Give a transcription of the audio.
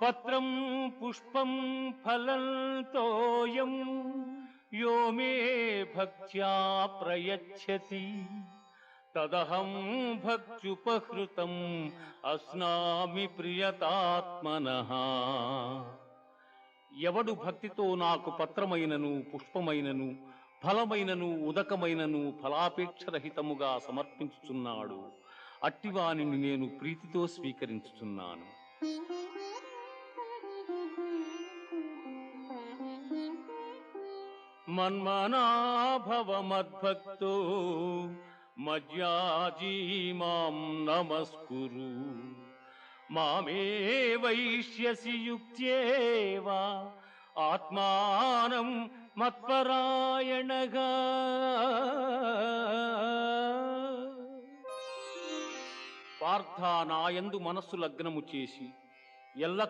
పత్రం పుష్పం ఫలం తోయం యో మే భక్త్యా ప్రయచ్చతి తదహం భక్త్యుపహృతం అస్నామి ప్రియతాత్మనః. ఎవడు భక్తితో నాకు పత్రమైనను పుష్పమైనను ఫలమైనను ఉదకమైనను ఫలాపేక్షరహితముగా సమర్పించుచున్నాడు, అట్టివానిని నేను ప్రీతితో స్వీకరించుచున్నాను. మన్మనా భవ మద్భక్తో మజ్యాజీ మాం నమస్కురు, మామే వైష్యసి యుక్త్యేవ ఆత్మానం మత్పరాయణగా. పార్థ, నాయందు మనస్సు లగ్నము చేసి ఎల్ల